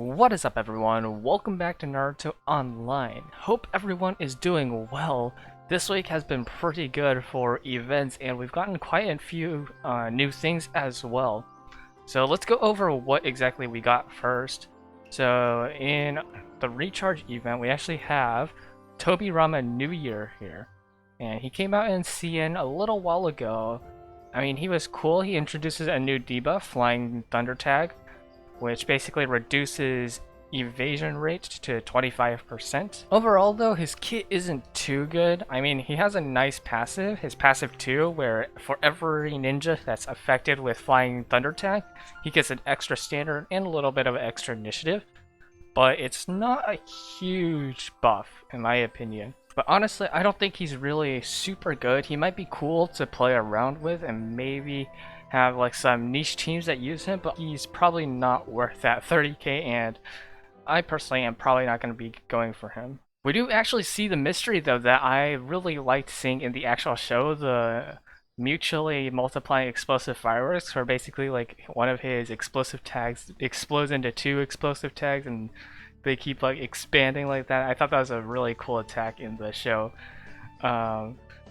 What is up, everyone? Welcome back to Naruto Online. Hope everyone is doing well. This week has been pretty good for events, and we've gotten quite a few new things as well. So let's go over what exactly we got first. So in the Recharge event, we actually have Tobirama New Year here. And he came out in CN a little while ago. I mean, he was cool. He introduces a new debuff, Flying Thunder Tag, which basically reduces evasion rate to 25%. Overall though, his kit isn't too good. I mean, he has a nice passive, his passive 2, where for every ninja that's affected with Flying Thunder Tag, he gets an extra standard and a little bit of extra initiative. But it's not a huge buff, in my opinion. But honestly, I don't think he's really super good. He might be cool to play around with and maybe have like some niche teams that use him, but he's probably not worth that 30k, and I personally am probably not going to be going for him. We do actually see the mystery though that I really liked seeing in the actual show, the mutually multiplying explosive fireworks, where basically like one of his explosive tags explodes into two explosive tags and they keep like expanding like that. I thought that was a really cool attack in the show.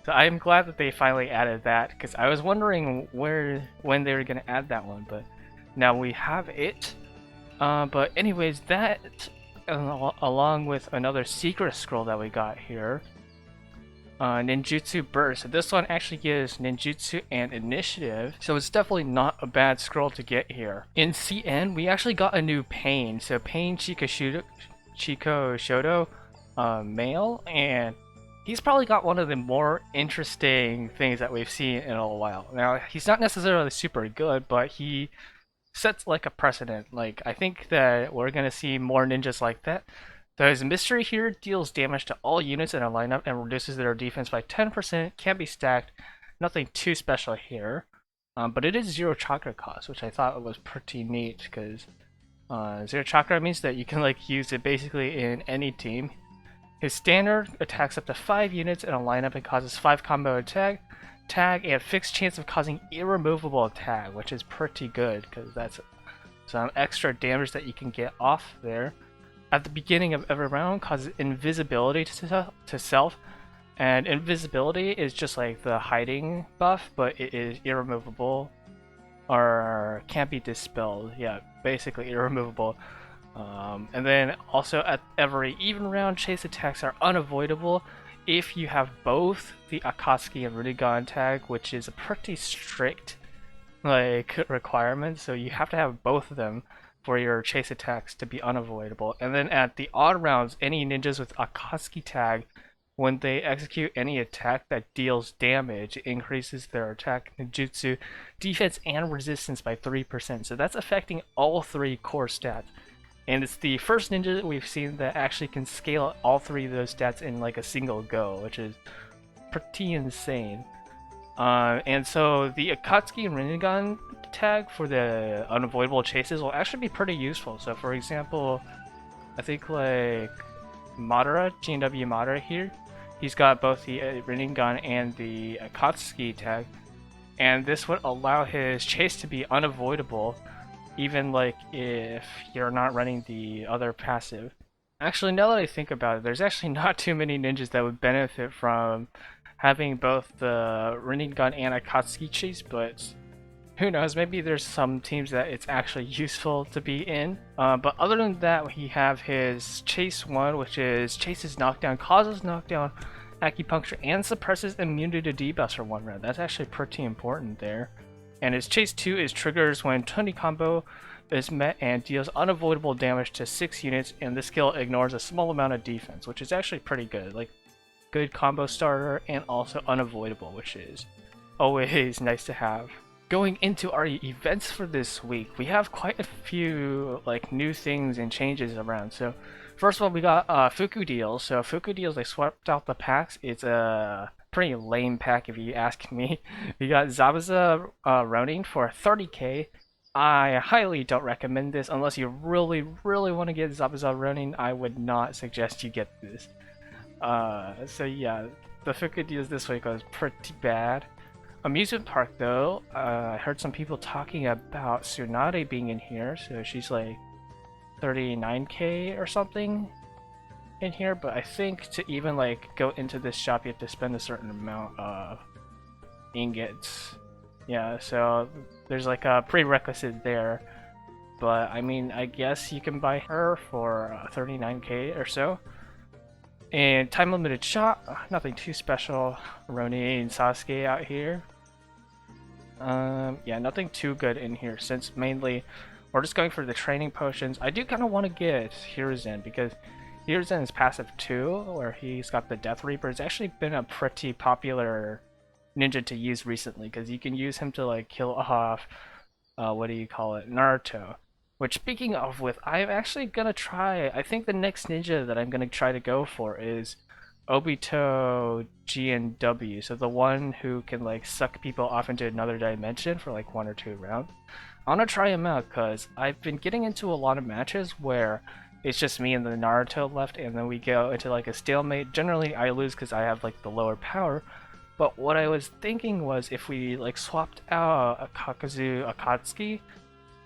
So I'm glad that they finally added that, because I was wondering when they were going to add that one, but now we have it. But anyways, that along with another secret scroll that we got here, Ninjutsu Burst. So this one actually gives Ninjutsu and Initiative, so it's definitely not a bad scroll to get here. In CN, we actually got a new Pain. So Pain Chikushodo, male, and he's probably got one of the more interesting things that we've seen in a while. Now, he's not necessarily super good, but he sets like a precedent. Like, I think that we're gonna see more ninjas like that. His mystery here deals damage to all units in a lineup and reduces their defense by 10%, can't be stacked, nothing too special here. But it is 0 chakra cost, which I thought was pretty neat, because 0 chakra means that you can like use it basically in any team. His standard attacks up to 5 units in a lineup and causes 5 combo attack, tag, and fixed chance of causing irremovable tag, which is pretty good because that's some extra damage that you can get off there. At the beginning of every round, causes invisibility to self, and invisibility is just like the hiding buff, but it is irremovable or can't be dispelled. Yeah, basically irremovable. And then also at every even round, chase attacks are unavoidable if you have both the Akatsuki and Rinnegan tag, which is a pretty strict like requirement. So you have to have both of them for your chase attacks to be unavoidable. And then at the odd rounds, any ninjas with Akatsuki tag, when they execute any attack that deals damage, it increases their attack, ninjutsu, defense, and resistance by 3%. So that's affecting all 3 core stats. And it's the first ninja that we've seen that actually can scale all 3 of those stats in like a single go, which is pretty insane. And so the Akatsuki and Rinnegan tag for the unavoidable chases will actually be pretty useful. So for example, I think like Madara, GNW Madara here, he's got both the Rinnegan and the Akatsuki tag, and this would allow his chase to be unavoidable, even like if you're not running the other passive. Actually, now that I think about it, there's actually not too many ninjas that would benefit from having both the Rinnegan and Akatsuki chase, but who knows, maybe there's some teams that it's actually useful to be in. But other than that, we have his Chase 1, which is chases knockdown, causes knockdown, acupuncture, and suppresses immunity to debuffs for 1 round. That's actually pretty important there. And his Chase 2 is triggers when 20 combo is met and deals unavoidable damage to 6 units, and this skill ignores a small amount of defense, which is actually pretty good. Like, good combo starter and also unavoidable, which is always nice to have. Going into our events for this week, we have quite a few like new things and changes around. So first of all, we got Fuku deals. So Fuku deals, they swapped out the packs. It's a pretty lame pack if you ask me. We got Zabuza Ronin for 30k. I highly don't recommend this unless you really want to get Zabuza Ronin. I would not suggest you get this. So yeah, the Fuku deals this week was pretty bad. Amusement park though, I heard some people talking about Tsunade being in here, so she's like 39k or something in here, but I think to even like go into this shop you have to spend a certain amount of ingots. Yeah, so there's like a prerequisite there. But I mean, I guess you can buy her for 39k or so. And time limited shot, nothing too special. Roni and Sasuke out here. Yeah, nothing too good in here since mainly we're just going for the training potions. I do kind of want to get Hiruzen because Hiruzen is passive too, where he's got the Death Reaper. It's actually been a pretty popular ninja to use recently because you can use him to like kill off, what do you call it, Naruto. Which, speaking of with, I'm actually gonna try. I think the next ninja that I'm gonna try to go for is Obito GNW. So the one who can like suck people off into another dimension for like 1 or 2 rounds. I wanna try him out because I've been getting into a lot of matches where it's just me and the Naruto left, and then we go into like a stalemate. Generally, I lose because I have like the lower power. But what I was thinking was if we like swapped out a Kakazu Akatsuki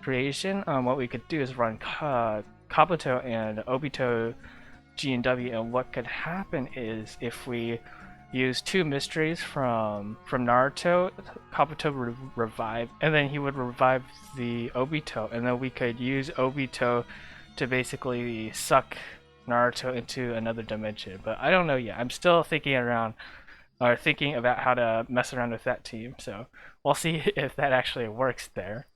creation, what we could do is run Kabuto and Obito GNW, and what could happen is if we use 2 mysteries from Naruto, Kabuto would revive, and then he would revive the Obito, and then we could use Obito to basically suck Naruto into another dimension. But I don't know yet. I'm still thinking around or thinking about how to mess around with that team, so we'll see if that actually works there.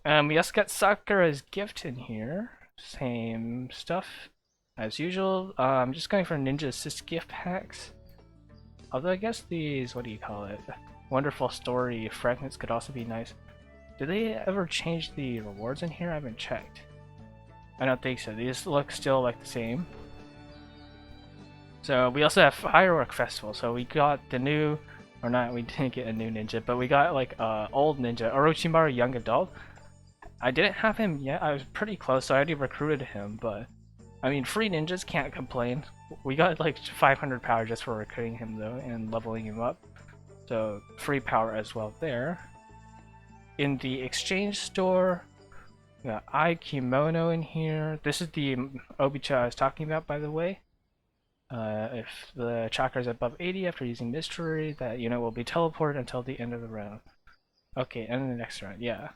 We also got Sakura's gift in here. Same stuff as usual. I'm just going for Ninja Assist gift packs. Although I guess these, what do you call it? Wonderful Story fragments could also be nice. Did they ever change the rewards in here? I haven't checked. I don't think so. These look still like the same. So we also have Firework Festival. So we got the new, or not, we didn't get a new ninja, but we got like old ninja, Orochimaru Young Adult. I didn't have him yet. I was pretty close, so I already recruited him, but I mean, free ninjas can't complain. We got like 500 power just for recruiting him though, and leveling him up. So free power as well there. In the exchange store, we got Kimono in here. This is the Obito I was talking about, by the way. If the chakra is above 80 after using mystery, that unit will be teleported until the end of the round. Okay, and the next round, yeah.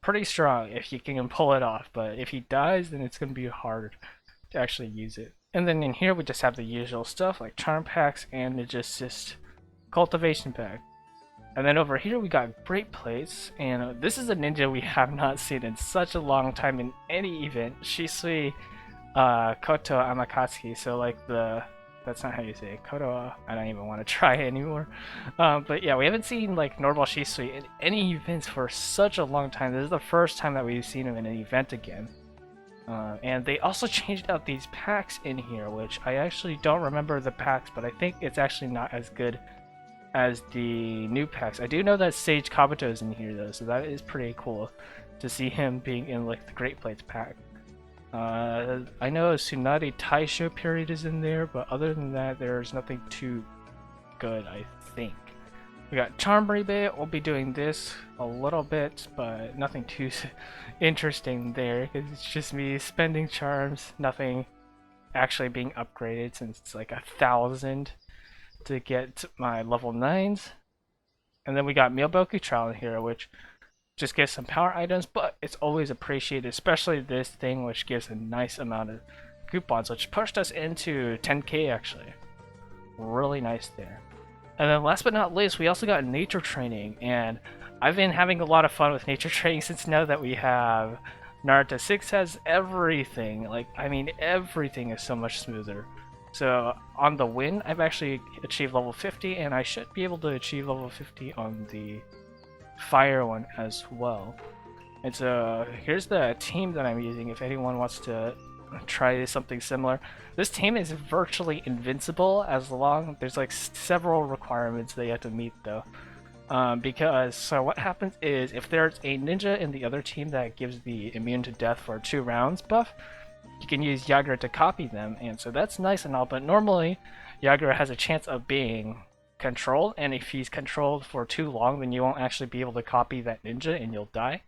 Pretty strong if you can pull it off, but if he dies, then it's going to be hard to actually use it. And then in here we just have the usual stuff like charm packs and Ninja Assist cultivation pack. And then over here we got great plates, and this is a ninja we have not seen in such a long time in any event. Shisui Koto Amakatsuki, so like that's not how you say it. Koto, I don't even want to try it anymore. But yeah, we haven't seen like normal Shisui in any events for such a long time. This is the first time that we've seen him in an event again. And they also changed out these packs in here, which I actually don't remember the packs, but I think it's actually not as good as the new packs. I do know that Sage Kabuto is in here though, so that is pretty cool to see him being in like the Great Plates pack. I know Tsunade Taisho period is in there, but other than that, there's nothing too good, I think. We got Charm Rebate. We'll be doing this a little bit, but nothing too interesting there. It's just me spending charms, nothing actually being upgraded since it's like 1,000 to get my level 9s. And then we got Milboku Trial in here, which just gives some power items, but it's always appreciated, especially this thing, which gives a nice amount of coupons, which pushed us into 10k actually. Really nice there. And then last but not least, we also got nature training, and I've been having a lot of fun with nature training since now that we have Naruto 6 has everything. Like, I mean, everything is so much smoother. So on the win, I've actually achieved level 50, and I should be able to achieve level 50 on the fire one as well. And so here's the team that I'm using if anyone wants to try something similar. This team is virtually invincible as long there's like several requirements that you have to meet though. Because so what happens is if there's a ninja in the other team that gives the immune to death for 2 rounds buff, you can use Yagura to copy them, and so that's nice and all, but normally Yagura has a chance of being controlled, and if he's controlled for too long, then you won't actually be able to copy that ninja and you'll die.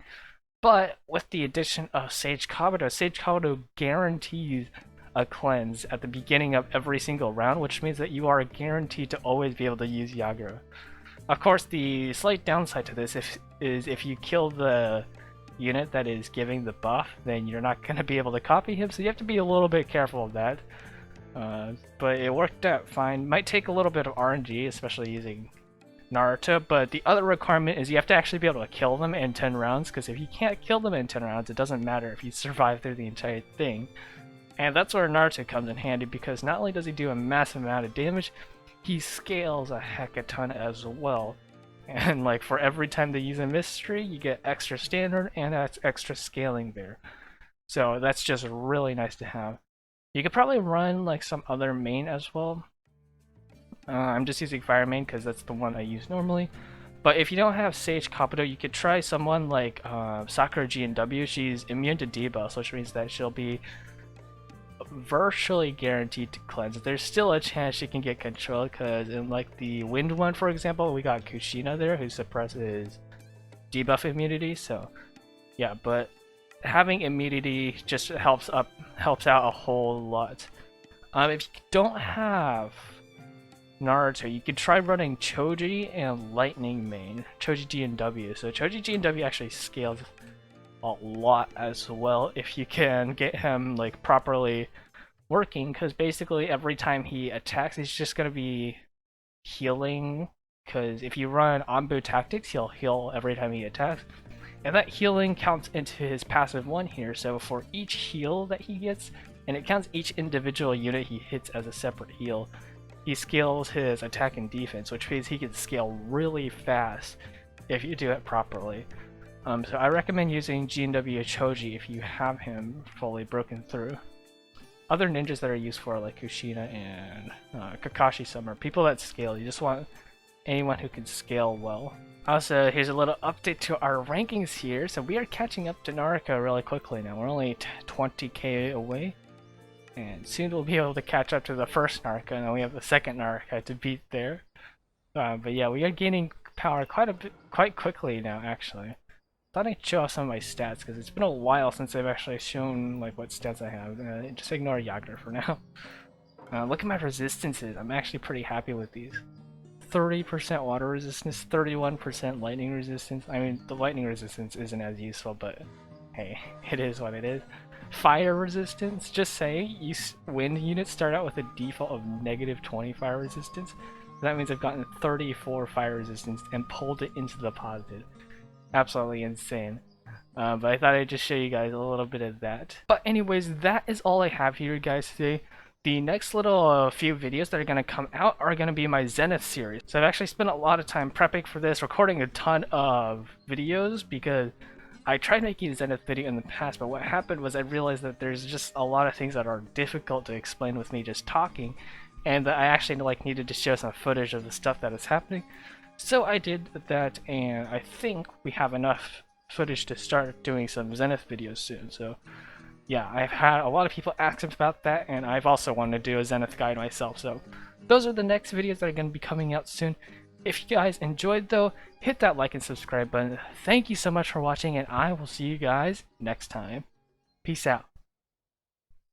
But with the addition of Sage Kabuto guarantees a cleanse at the beginning of every single round, which means that you are guaranteed to always be able to use Yagura. Of course, the slight downside to this is if you kill the unit that is giving the buff, then you're not going to be able to copy him, so you have to be a little bit careful of that. But it worked out fine. Might take a little bit of RNG, especially using Naruto, but the other requirement is you have to actually be able to kill them in 10 rounds, because if you can't kill them in 10 rounds, it doesn't matter if you survive through the entire thing. And that's where Naruto comes in handy, because not only does he do a massive amount of damage, he scales a heck a ton as well. And like for every time they use a mystery, you get extra standard and that's extra scaling there. So that's just really nice to have. You could probably run like some other main as well. I'm just using Fire main because that's the one I use normally. But if you don't have Sage Kabuto, you could try someone like Sakura GNW. She's immune to debuffs, which means that she'll be virtually guaranteed to cleanse. There's still a chance she can get controlled, because in like the wind one, for example, we got Kushina there who suppresses debuff immunity. So yeah, but having immunity just helps out a whole lot. If you don't have Naruto, you could try running Choji and Lightning main, Choji GNW. So Choji GNW actually scales a lot as well if you can get him like properly working, because basically every time he attacks he's just going to be healing, because if you run Anbu tactics he'll heal every time he attacks, and that healing counts into his passive 1 here. So for each heal that he gets, and it counts each individual unit he hits as a separate heal, he scales his attack and defense, which means he can scale really fast if you do it properly. So I recommend using GNW Choji if you have him fully broken through. Other ninjas that are used for like Kushina and Kakashi Summer, people that scale. You just want anyone who can scale well. Also, here's a little update to our rankings here. So we are catching up to Naruto really quickly now. We're only 20k away. And soon we'll be able to catch up to the first Naruto, and then we have the second Naruto to beat there. But yeah, we are gaining power quite quickly now, actually. Thought I'd show off some of my stats, because it's been a while since I've actually shown like what stats I have. Just ignore Yagura for now. Look at my resistances. I'm actually pretty happy with these. 30% water resistance, 31% lightning resistance. I mean, the lightning resistance isn't as useful, but hey, it is what it is. Fire resistance, just saying, wind units start out with a default of -20 fire resistance. That means I've gotten 34 fire resistance and pulled it into the positive. Absolutely insane. But I thought I'd just show you guys a little bit of that. But anyways, that is all I have here, guys, today. The next little few videos that are going to come out are going to be my Zenith series. So I've actually spent a lot of time prepping for this, recording a ton of videos, because I tried making a Zenith video in the past, but what happened was I realized that there's just a lot of things that are difficult to explain with me just talking, and that I actually like needed to show some footage of the stuff that is happening. So I did that, and I think we have enough footage to start doing some Zenith videos soon. So yeah, I've had a lot of people ask about that, and I've also wanted to do a Zenith guide myself. So those are the next videos that are going to be coming out soon. If you guys enjoyed though, hit that like and subscribe button. Thank you so much for watching, and I will see you guys next time. Peace out.